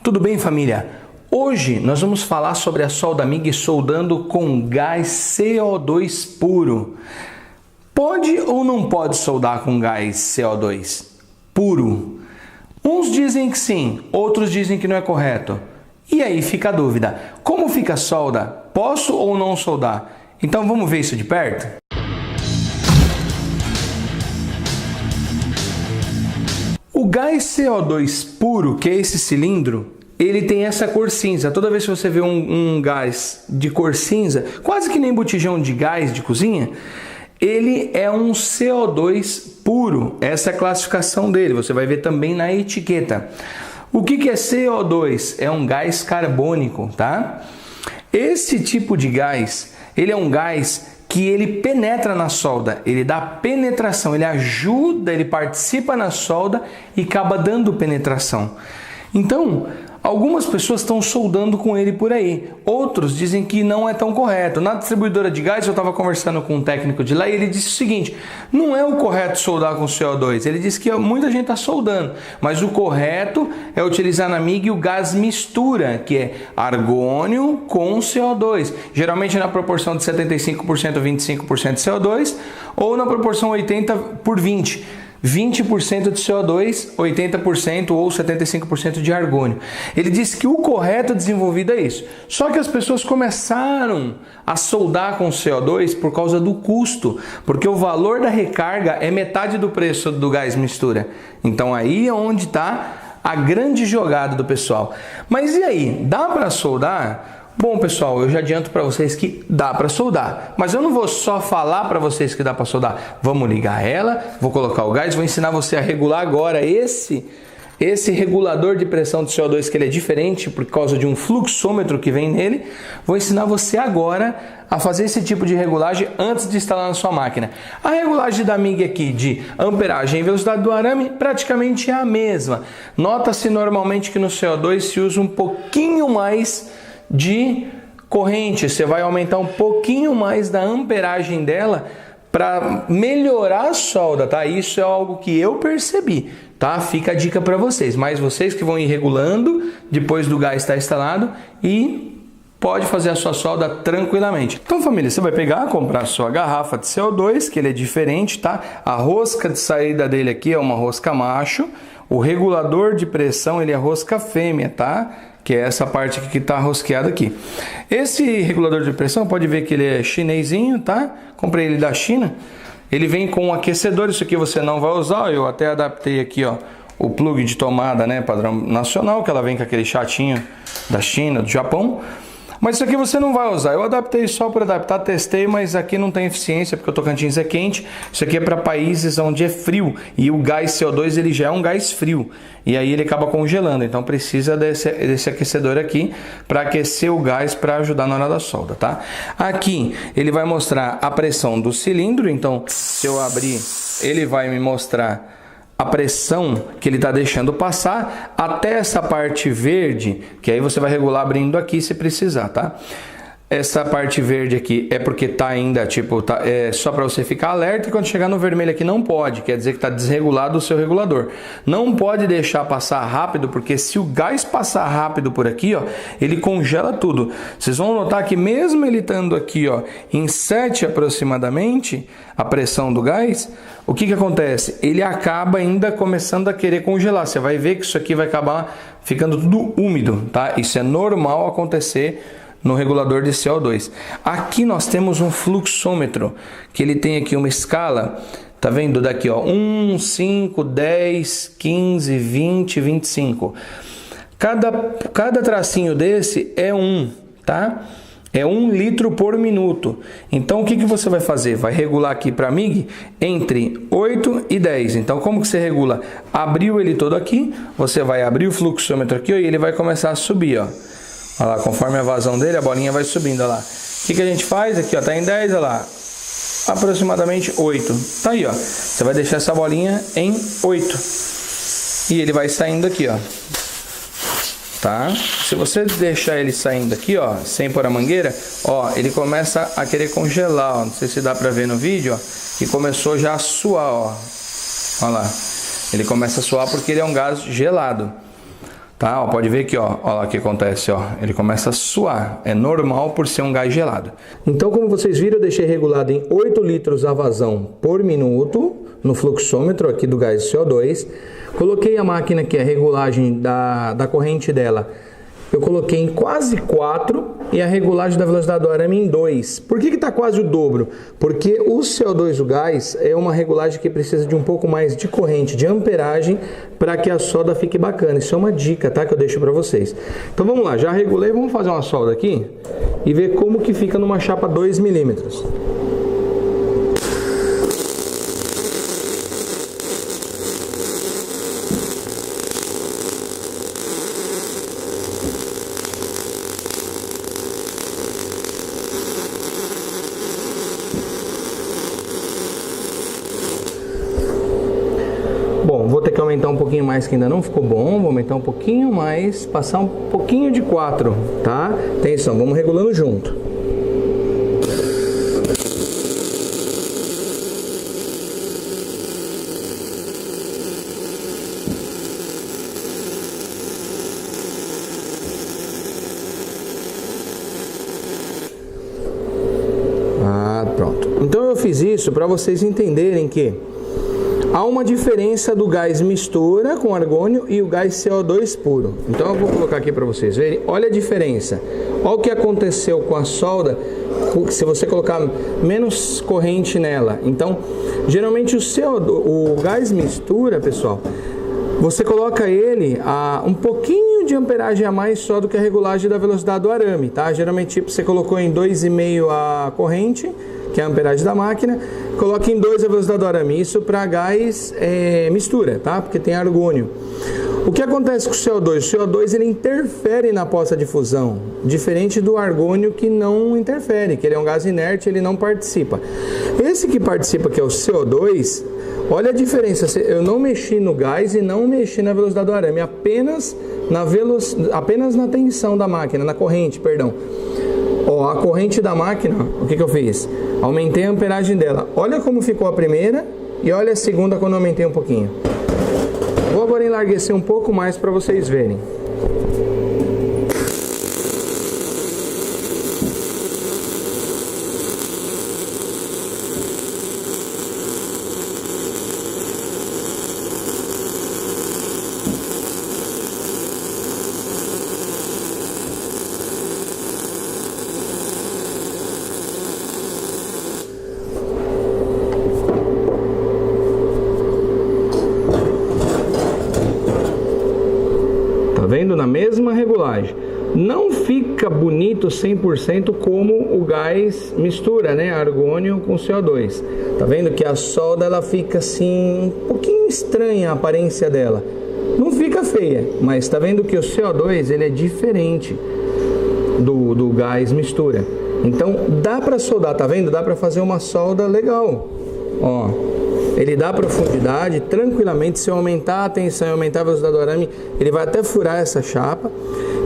Tudo bem, família? Hoje nós vamos falar sobre a solda MIG soldando com gás CO2 puro. Pode ou não pode soldar com gás CO2 puro? Uns dizem que sim, outros dizem que não é correto. E aí fica a dúvida, como fica a solda? Posso ou não soldar? Então vamos ver isso de perto? O gás CO2 puro, que é esse cilindro, ele tem essa cor cinza. Toda vez que você vê um gás de cor cinza, quase que nem botijão de gás de cozinha, ele é um CO2 puro. Essa é a classificação dele, você vai ver também na etiqueta. O que é CO2? É um gás carbônico, tá? Esse tipo de gás, ele é um gás que ele penetra na solda, ele dá penetração, ele ajuda, ele participa na solda e acaba dando penetração. Então, algumas pessoas estão soldando com ele por aí, outros dizem que não é tão correto. Na distribuidora de gás eu estava conversando com um técnico de lá e ele disse o seguinte: não é o correto soldar com CO2, ele disse que muita gente está soldando, mas o correto é utilizar na MIG o gás mistura, que é argônio com CO2, geralmente na proporção de 75% 25% de CO2 ou na proporção 80 por 20. 20% de CO2, 80% ou 75% de argônio. Ele disse que o correto desenvolvido é isso. Só que as pessoas começaram a soldar com CO2 por causa do custo, porque o valor da recarga é metade do preço do gás mistura. Então aí é onde está a grande jogada do pessoal. Mas e aí, dá para soldar? Bom, pessoal, eu já adianto para vocês que dá para soldar, mas eu não vou só falar para vocês que dá para soldar. Vamos ligar ela, vou colocar o gás, vou ensinar você a regular agora esse regulador de pressão de CO2, que ele é diferente por causa de um fluxômetro que vem nele. Vou ensinar você agora a fazer esse tipo de regulagem antes de instalar na sua máquina. A regulagem da MIG aqui de amperagem e velocidade do arame praticamente é a mesma. Nota-se normalmente que no CO2 se usa um pouquinho mais de corrente, você vai aumentar um pouquinho mais da amperagem dela para melhorar a solda, tá? Isso é algo que eu percebi, tá? Fica a dica para vocês, mas vocês que vão ir regulando depois do gás estar instalado e pode fazer a sua solda tranquilamente. Então, família, você vai pegar, comprar a sua garrafa de CO2, que ele é diferente, tá? A rosca de saída dele aqui é uma rosca macho, o regulador de pressão ele é rosca fêmea, tá? Que é essa parte aqui que está rosqueada aqui. Esse regulador de pressão, pode ver que ele é chinesinho, tá? Comprei ele da China. Ele vem com um aquecedor, isso aqui você não vai usar. Eu até adaptei aqui, ó, o plug de tomada, né, padrão nacional, que ela vem com aquele chatinho da China, do Japão. Mas isso aqui você não vai usar. Eu adaptei só para adaptar, testei, mas aqui não tem eficiência porque o Tocantins é quente. Isso aqui é para países onde é frio e o gás CO2 ele já é um gás frio e aí ele acaba congelando. Então precisa desse aquecedor aqui para aquecer o gás para ajudar na hora da solda, tá? Aqui ele vai mostrar a pressão do cilindro. Então se eu abrir, ele vai me mostrar a pressão que ele está deixando passar até essa parte verde, que aí você vai regular abrindo aqui se precisar, tá? Essa parte verde aqui é porque tá ainda, tipo, é só para você ficar alerta, e quando chegar no vermelho aqui não pode, quer dizer que está desregulado o seu regulador. Não pode deixar passar rápido, porque se o gás passar rápido por aqui, ó, ele congela tudo. Vocês vão notar que mesmo ele estando aqui, ó, em 7 aproximadamente, a pressão do gás, o que acontece? Ele acaba ainda começando a querer congelar. Você vai ver que isso aqui vai acabar ficando tudo úmido, tá? Isso é normal acontecer no regulador de CO2. Aqui nós temos um fluxômetro, que ele tem aqui uma escala, tá vendo? Daqui, ó, 1, 5, 10, 15, 20, 25. Cada tracinho desse é 1, tá? É 1 litro por minuto. Então o que você vai fazer? Vai regular aqui para MIG entre 8 e 10. Então como que você regula? Abriu ele todo aqui, você vai abrir o fluxômetro aqui, ó, e ele vai começar a subir, ó. Olha lá, conforme a vazão dele, a bolinha vai subindo, olha lá. O que a gente faz aqui, ó, tá em 10, olha lá, aproximadamente 8. Tá aí, ó. Você vai deixar essa bolinha em 8. E ele vai saindo aqui, ó. Tá? Se você deixar ele saindo aqui, ó, sem pôr a mangueira, ó, ele começa a querer congelar, ó. Não sei se dá pra ver no vídeo, ó, que começou já a suar, ó. Olha lá. Ele começa a suar porque ele é um gás gelado. Tá? Ó, pode ver aqui, ó, ó lá o que acontece, ó. Ele começa a suar. É normal por ser um gás gelado. Então, como vocês viram, eu deixei regulado em 8 litros a vazão por minuto no fluxômetro aqui do gás CO2. Coloquei a máquina aqui, a regulagem da corrente dela, eu coloquei em quase 4 e a regulagem da velocidade do arame em 2. Por que está quase o dobro? Porque o CO2, o gás, é uma regulagem que precisa de um pouco mais de corrente, de amperagem, para que a solda fique bacana. Isso é uma dica, tá? Que eu deixo para vocês. Então vamos lá, já regulei, vamos fazer uma solda aqui e ver como que fica numa chapa 2 milímetros. Bom, vou ter que aumentar um pouquinho mais, que ainda não ficou bom. Vou aumentar um pouquinho mais, passar um pouquinho de 4, tá? Atenção, vamos regulando junto. Pronto. Então eu fiz isso para vocês entenderem que há uma diferença do gás mistura com argônio e o gás CO2 puro. Então eu vou colocar aqui para vocês verem. Olha a diferença. Olha o que aconteceu com a solda se você colocar menos corrente nela. Então, geralmente o gás mistura, pessoal, você coloca ele a um pouquinho de amperagem a mais só do que a regulagem da velocidade do arame, tá? Geralmente, tipo, você colocou em 2,5 a corrente, que é a amperagem da máquina, coloque em 2 a velocidade do arame. Isso para gás mistura, tá? Porque tem argônio. O que acontece com o CO2? O CO2 ele interfere na poça de fusão, diferente do argônio que não interfere, que ele é um gás inerte, ele não participa. Esse que participa, que é o CO2, olha a diferença. Eu não mexi no gás e não mexi na velocidade do arame, apenas na tensão da máquina, na corrente, perdão. Ó, a corrente da máquina, o que eu fiz? Aumentei a amperagem dela. Olha como ficou a primeira e olha a segunda quando eu aumentei um pouquinho. Vou agora enlarguecer um pouco mais para vocês verem. Vendo na mesma regulagem. Não fica bonito 100% como o gás mistura, né? Argônio com CO2. Tá vendo que a solda ela fica assim um pouquinho estranha a aparência dela. Não fica feia, mas tá vendo que o CO2 ele é diferente do gás mistura. Então dá para soldar, tá vendo? Dá para fazer uma solda legal. Ó. Ele dá profundidade tranquilamente. Se eu aumentar a tensão e aumentar a velocidade do arame, ele vai até furar essa chapa.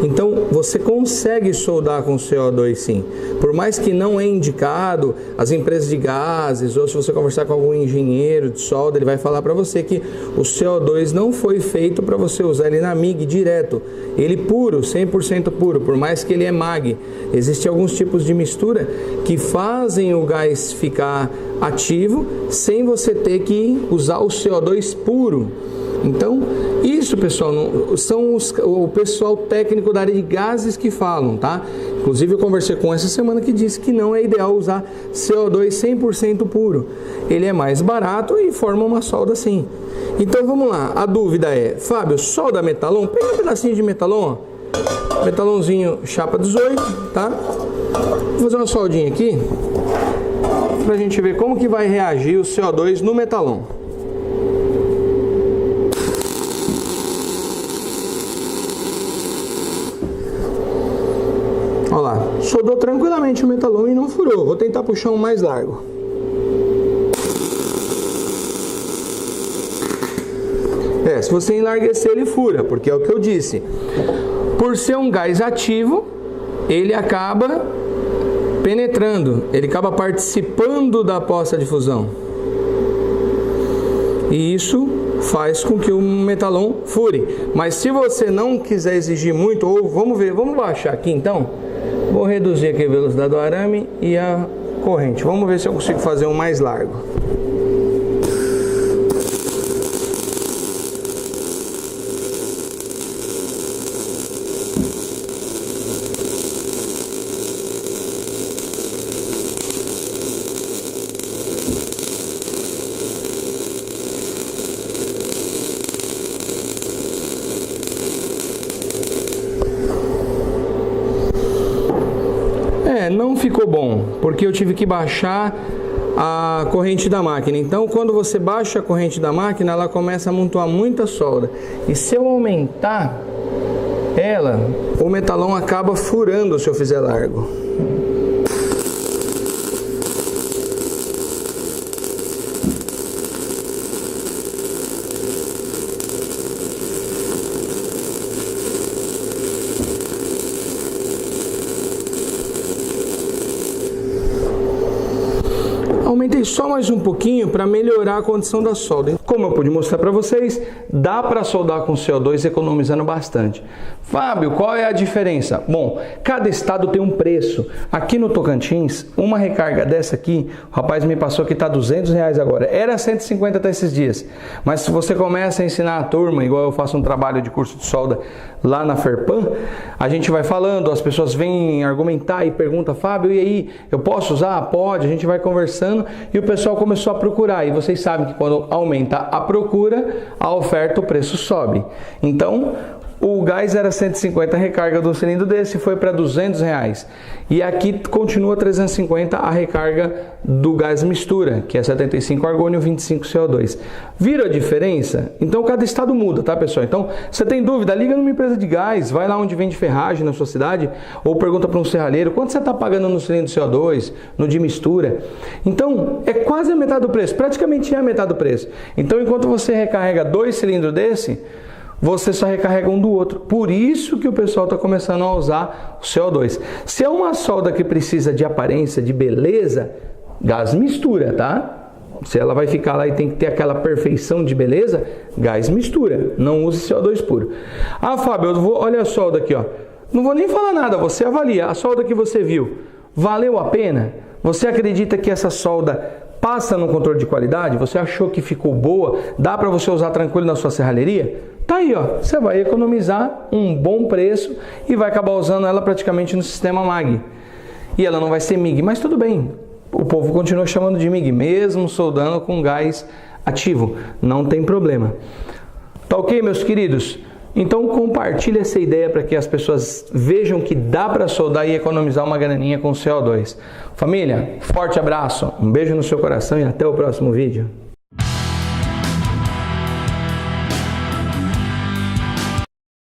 Então você consegue soldar com CO2 sim. Por mais que não é indicado, as empresas de gases, ou se você conversar com algum engenheiro de solda, ele vai falar para você que o CO2 não foi feito para você usar ele na MIG direto. Ele puro, 100% puro, por mais que ele é MAG. Existem alguns tipos de mistura que fazem o gás ficar ativo sem você ter que usar o CO2 puro. Então, isso, pessoal, são o pessoal técnico da área de gases que falam, tá? Inclusive, eu conversei com essa semana que disse que não é ideal usar CO2 100% puro. Ele é mais barato e forma uma solda assim. Então, vamos lá. A dúvida é, Fábio, solda metalon? Pega um pedacinho de metalon, ó. Metalonzinho chapa 18, tá? Vou fazer uma soldinha aqui pra gente ver como que vai reagir o CO2 no metalon. Olha lá, soldou tranquilamente o metalon e não furou. Vou tentar puxar um mais largo. Se você enlarguecer ele fura, porque é o que eu disse. Por ser um gás ativo, ele acaba penetrando, ele acaba participando da poça de fusão. E isso faz com que o metalon fure. Mas se você não quiser exigir muito, ou vamos baixar aqui então. Vou reduzir aqui a velocidade do arame e a corrente. Vamos ver se eu consigo fazer um mais largo. Não ficou bom, porque eu tive que baixar a corrente da máquina. Então, quando você baixa a corrente da máquina, ela começa a amontoar muita solda. E se eu aumentar ela, o metalon acaba furando se eu fizer largo. Aumentei só mais um pouquinho para melhorar a condição da solda. Como eu pude mostrar para vocês, dá para soldar com CO2 economizando bastante. Fábio, qual é a diferença? Bom, cada estado tem um preço. Aqui no Tocantins, uma recarga dessa aqui, o rapaz me passou que está R$200 agora. Era 150 até esses dias. Mas se você começa a ensinar a turma, igual eu faço um trabalho de curso de solda lá na Ferpan, a gente vai falando, as pessoas vêm argumentar e perguntam, Fábio, e aí, eu posso usar? Pode, a gente vai conversando e o pessoal começou a procurar. E vocês sabem que quando aumenta a procura, a oferta, o preço sobe. Então, o gás era 150 a recarga de um cilindro desse, foi para R$200. E aqui continua 350 a recarga do gás mistura, que é 75 argônio, 25 CO2. Viram a diferença? Então cada estado muda, tá, pessoal? Então, você tem dúvida? Liga numa empresa de gás, vai lá onde vende ferragem na sua cidade, ou pergunta para um serralheiro, quanto você está pagando no cilindro CO2, no de mistura? Então, é quase a metade do preço, praticamente é a metade do preço. Então, enquanto você recarrega 2 cilindros desse, você só recarrega um do outro. Por isso que o pessoal está começando a usar o CO2. Se é uma solda que precisa de aparência, de beleza, gás mistura, tá? Se ela vai ficar lá e tem que ter aquela perfeição de beleza, gás mistura. Não use CO2 puro. Ah, Fábio, olha a solda aqui, ó. Não vou nem falar nada, você avalia. A solda que você viu, valeu a pena? Você acredita que essa solda passa no controle de qualidade? Você achou que ficou boa? Dá para você usar tranquilo na sua serralheria? Tá aí, ó. Você vai economizar um bom preço e vai acabar usando ela praticamente no sistema MAG. E ela não vai ser MIG, mas tudo bem. O povo continua chamando de MIG, mesmo soldando com gás ativo. Não tem problema. Tá ok, meus queridos? Então compartilhe essa ideia para que as pessoas vejam que dá para soldar e economizar uma graninha com CO2. Família, forte abraço, um beijo no seu coração e até o próximo vídeo.